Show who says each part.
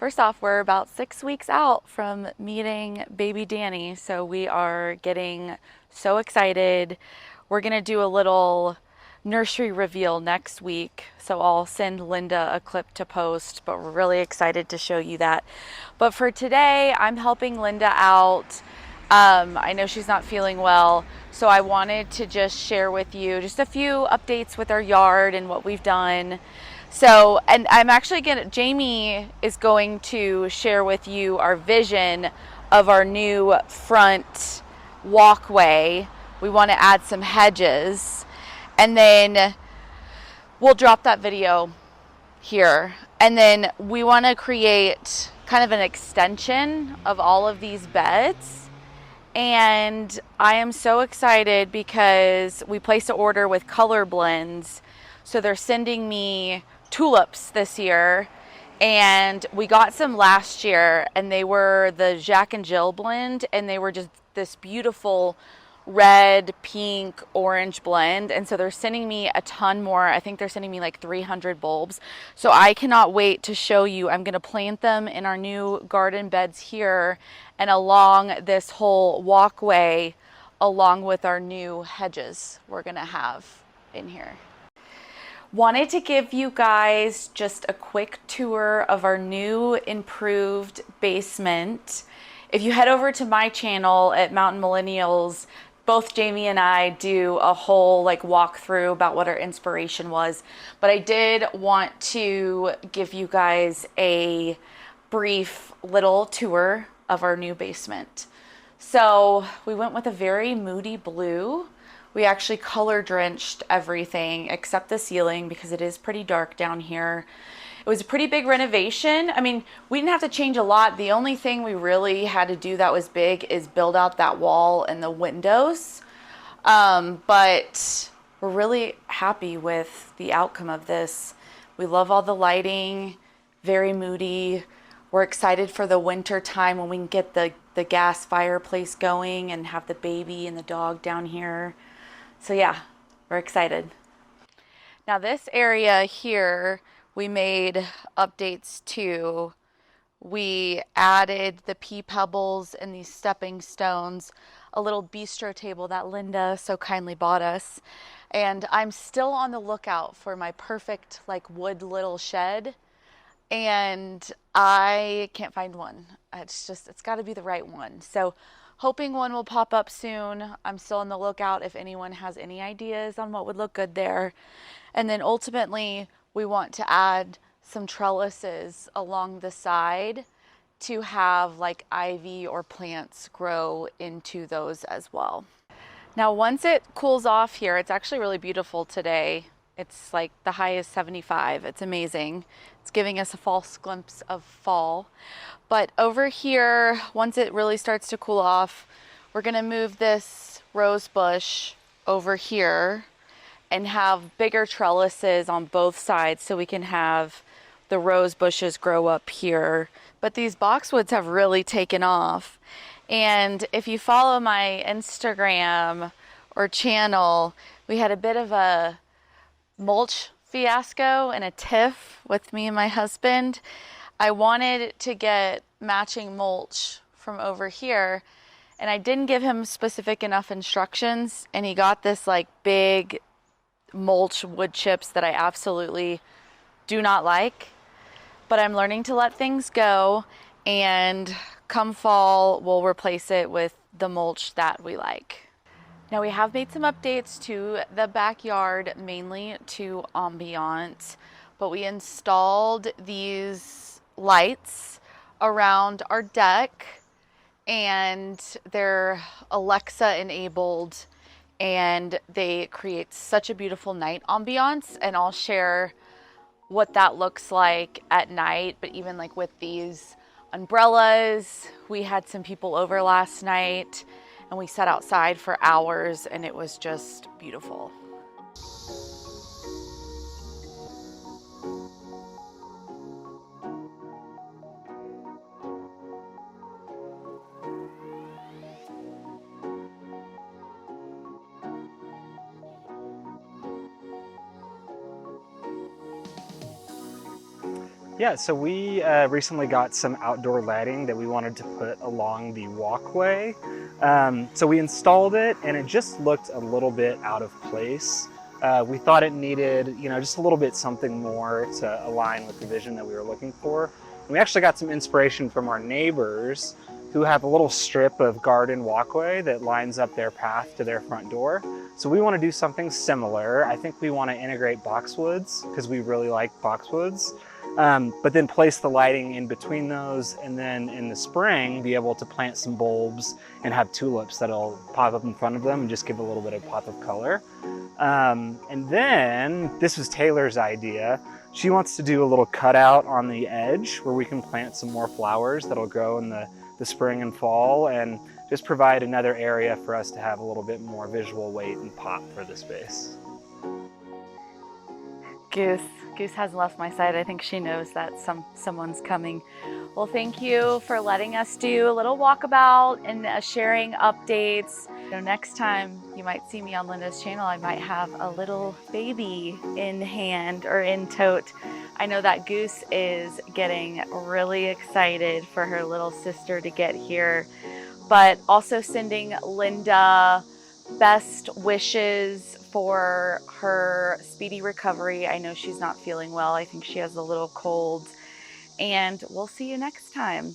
Speaker 1: First off, we're about 6 weeks out from meeting baby Danny, so we are getting so excited. We're gonna do a little nursery reveal next week, so I'll send Linda a clip to post, but we're really excited to show you that. But for today, I'm helping Linda out. I know she's not feeling well, so I wanted to just share with you just a few updates with our yard and what we've done. So, and I'm actually Jamie is going to share with you our vision of our new front walkway. We want to add some hedges, and then we'll drop that video here. And then we want to create kind of an extension of all of these beds. And I am so excited because we placed an order with Color Blends. So they're sending me tulips this year, and we got some last year, and they were the Jack and Jill blend, and they were just this beautiful red, pink, orange blend. And so they're sending me a ton more. I think they're sending me like 300 bulbs. So I cannot wait to show you. I'm going to plant them in our new garden beds here and along this whole walkway, along with our new hedges we're going to have in here. Wanted to give you guys just a quick tour of our new improved basement. If you head over to my channel at Mountain Millennials, both Jamie and I do a whole walkthrough about what our inspiration was. But I did want to give you guys a brief little tour of our new basement. So we went with a very moody blue. We actually color drenched everything except the ceiling because it is pretty dark down here. It was a pretty big renovation. I mean, we didn't have to change a lot. The only thing we really had to do that was big is build out that wall and the windows. But we're really happy with the outcome of this. We love all the lighting, very moody. We're excited for the winter time when we can get the gas fireplace going and have the baby and the dog down here. So yeah, we're excited. Now this area here, we made updates to. We added the pea pebbles and these stepping stones, a little bistro table that Linda so kindly bought us. And I'm still on the lookout for my perfect wood little shed. And I can't find one. It's got to be the right one. So hoping one will pop up soon. I'm still on the lookout if anyone has any ideas on what would look good there. And then ultimately, we want to add some trellises along the side to have ivy or plants grow into those as well. Now, once it cools off here, it's actually really beautiful today. It's the high is 75. It's amazing. It's giving us a false glimpse of fall. But over here, once it really starts to cool off, we're gonna move this rose bush over here and have bigger trellises on both sides so we can have the rose bushes grow up here. But these boxwoods have really taken off. And if you follow my Instagram or channel, we had a bit of a mulch fiasco and a tiff with me and my husband. I wanted to get matching mulch from over here, and I didn't give him specific enough instructions, and he got this big mulch wood chips that I absolutely do not like. But I'm learning to let things go, and come fall we'll replace it with the mulch that we like. Now we have made some updates to the backyard, mainly to ambiance, but we installed these lights around our deck, and they're Alexa enabled, and they create such a beautiful night ambiance. And I'll share what that looks like at night. But even with these umbrellas, we had some people over last night and we sat outside for hours, and it was just beautiful.
Speaker 2: Yeah, so we recently got some outdoor lighting that we wanted to put along the walkway. So we installed it and it just looked a little bit out of place. We thought it needed, just a little bit something more to align with the vision that we were looking for. And we actually got some inspiration from our neighbors who have a little strip of garden walkway that lines up their path to their front door. So we want to do something similar. I think we want to integrate boxwoods because we really like boxwoods. But then place the lighting in between those, and then in the spring be able to plant some bulbs and have tulips that'll pop up in front of them and just give a little bit of pop of color. And then this was Taylor's idea. She wants to do a little cutout on the edge where we can plant some more flowers that'll grow in the spring and fall, and just provide another area for us to have a little bit more visual weight and pop for the space.
Speaker 1: Goose. Goose hasn't left my side. I think she knows that someone's coming. Well, thank you for letting us do a little walkabout and sharing updates. Next time you might see me on Linda's channel, I might have a little baby in hand or in tote. I know that Goose is getting really excited for her little sister to get here, but also sending Linda best wishes for her speedy recovery. I know she's not feeling well. I think she has a little cold, and we'll see you next time.